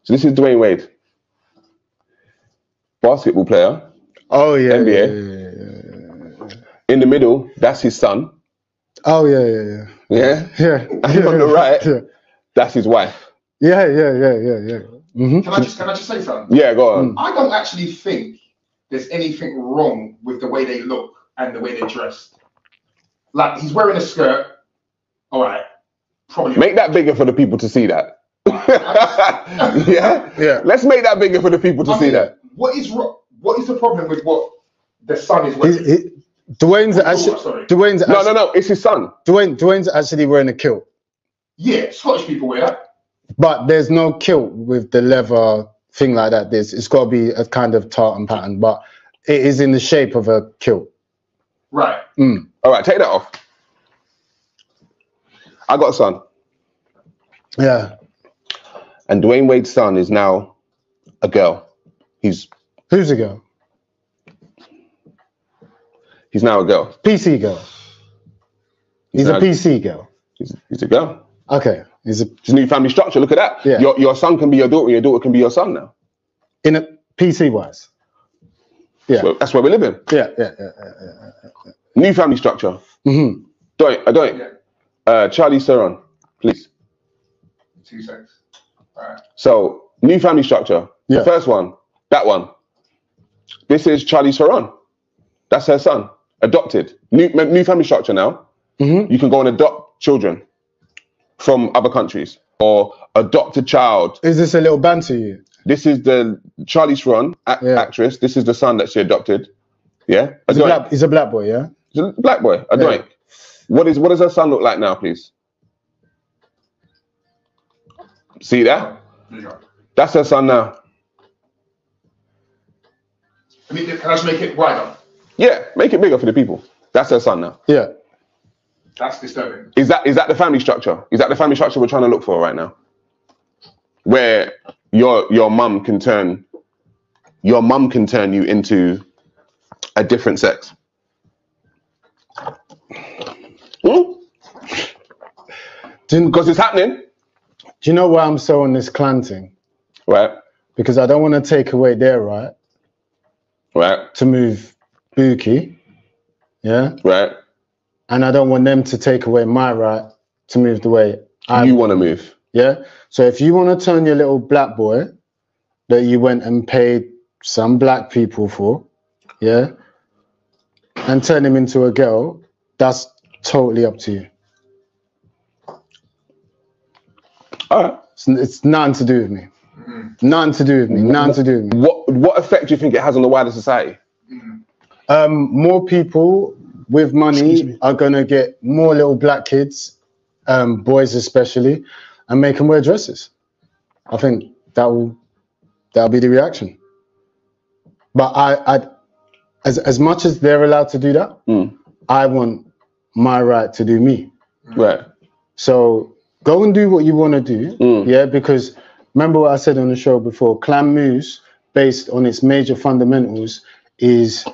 So this is Dwayne Wade, basketball player. Oh yeah, NBA. Yeah. In the middle, that's his son. Oh yeah. Yeah. And on the right, that's his wife. Yeah. Can I just say something? Yeah, go on. I don't actually think there's anything wrong with the way they look and the way they're dressed. Like, he's wearing a skirt. All right. Probably. Make that bigger for the people to see that. Yeah. Let's make that bigger for the people to see that. What is the problem with what the son is wearing? Dwayne's actually. No. It's his son. Dwayne's actually wearing a kilt. Yeah, Scottish people wear that. But there's no kilt with the leather thing like that. It's got to be a kind of tartan pattern, but it is in the shape of a kilt. Right. All right, take that off. I got a son. Yeah. And Dwayne Wade's son is now a girl. Who's a girl? He's now a girl. PC girl. He's a PC girl. He's a girl. Okay. It's a new family structure. Look at that. Yeah. Your son can be your daughter. Your daughter can be your son now. In a PC wise. Yeah. That's where we're living. Yeah. New family structure. Charlie Theron, please. 2 seconds. All right. So, new family structure. Yeah. The first one, that one. This is Charlie Theron. That's her son. Adopted. New family structure now. You can go and adopt children from other countries or adopt a child. Is this a little banter you? This is the Charlie Theron actress. This is the son that she adopted. Yeah. He's a black boy, yeah? He's a black boy. A doink. What does her son look like now, please? See that? That's her son now. I mean, can I just make it wider? Yeah, make it bigger for the people. That's her son now. Yeah. That's disturbing. Is that the family structure? Is that the family structure we're trying to look for right now? Where your mum can turn you into a different sex. Because it's happening. Do you know why I'm so on this clan thing? Right. Because I don't want to take away their right. Right. To move Buki. Yeah. Right. And I don't want them to take away my right to move the way you want to move. Yeah. So if you want to turn your little black boy that you went and paid some black people for, yeah, and turn him into a girl, that's totally up to you. All right. It's nothing to do with me. Nothing to do with me. Nothing to do with me. What effect do you think it has on the wider society? More people with money are gonna get more little black kids, boys especially, and make them wear dresses. I think that'll be the reaction. But I as much as they're allowed to do that, I want my right to do me. Right. So go and do what you want to do, yeah, because remember what I said on the show before, clan moves, based on its major fundamentals, is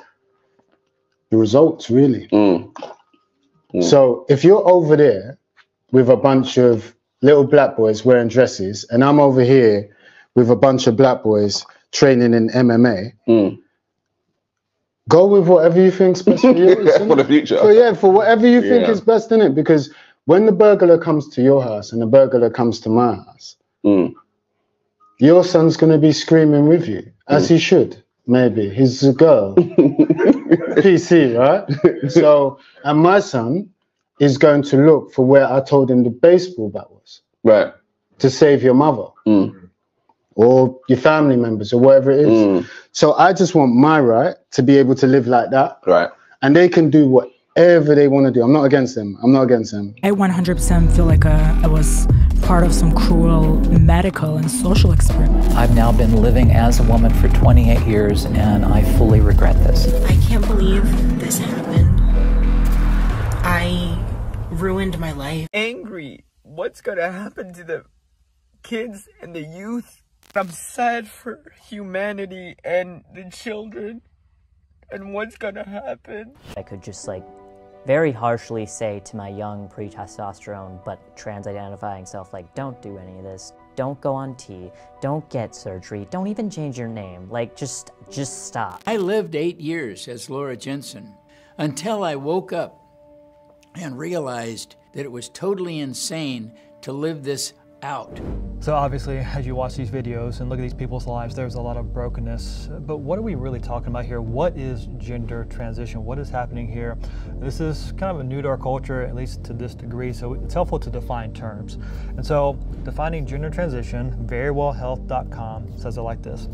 the results, really. So if you're over there with a bunch of little black boys wearing dresses, and I'm over here with a bunch of black boys training in MMA, go with whatever you think's best for you. For the future. For whatever you think is best in it, because when the burglar comes to your house and the burglar comes to my house, your son's going to be screaming with you, as he should, maybe. He's a girl. PC, right? So, and my son is going to look for where I told him the baseball bat was. Right. To save your mother. Or your family members, or whatever it is. So I just want my right to be able to live like that. Right. And they can do whatever they want to do. I'm not against them. I'm not against them. I 100% feel like I was part of some cruel medical and social experiment. I've now been living as a woman for 28 years, and I fully regret this. I can't believe this happened. I ruined my life. Angry. What's gonna happen to the kids and the youth? I'm sad for humanity and the children and what's gonna happen. I could just very harshly say to my young pre-testosterone but trans-identifying self, don't do any of this. don't go on T, don't get surgery, don't even change your name. Like, just stop. I lived 8 years as Laura Jensen until I woke up and realized that it was totally insane to live this out. So obviously, as you watch these videos and look at these people's lives, there's a lot of brokenness. But what are we really talking about here? What is gender transition? What is happening here? This is kind of a new to our culture, at least to this degree, so it's helpful to define terms. And so defining gender transition, verywellhealth.com says it like this: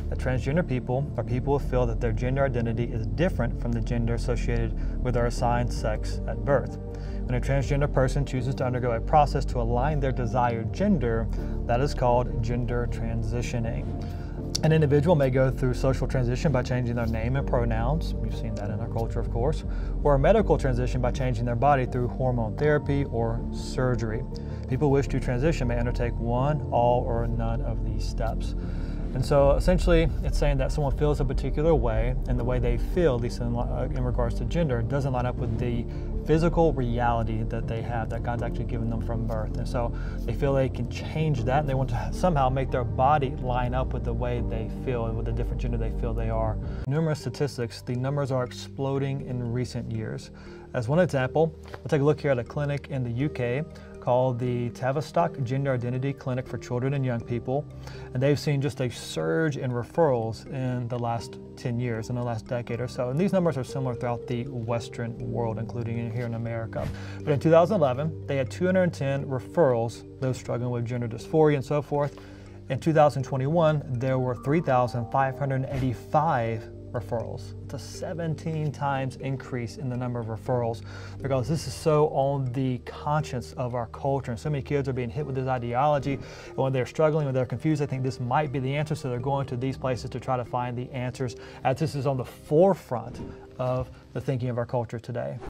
that transgender people are people who feel that their gender identity is different from the gender associated with their assigned sex at birth. When a transgender person chooses to undergo a process to align their desired gender, that is called gender transitioning. An individual may go through social transition by changing their name and pronouns, you've seen that in our culture of course, or a medical transition by changing their body through hormone therapy or surgery. People who wish to transition may undertake one, all, or none of these steps. And so essentially it's saying that someone feels a particular way, and the way they feel, at least in regards to gender, doesn't line up with the physical reality that they have, that God's actually given them from birth. And so they feel they can change that, and they want to somehow make their body line up with the way they feel and with the different gender they feel they are. Numerous statistics, the numbers are exploding in recent years. As one example, we'll take a look here at a clinic in the UK called the Tavistock Gender Identity Clinic for Children and Young People. And they've seen just a surge in referrals in the last 10 years, in the last decade or so. And these numbers are similar throughout the Western world, including here in America. But in 2011, they had 210 referrals, those struggling with gender dysphoria and so forth. In 2021, there were 3,585 referrals. It's a 17 times increase in the number of referrals, because this is so on the conscience of our culture, and so many kids are being hit with this ideology, and when they're struggling, when they're confused, they think this might be the answer, so they're going to these places to try to find the answers, as this is on the forefront of the thinking of our culture today.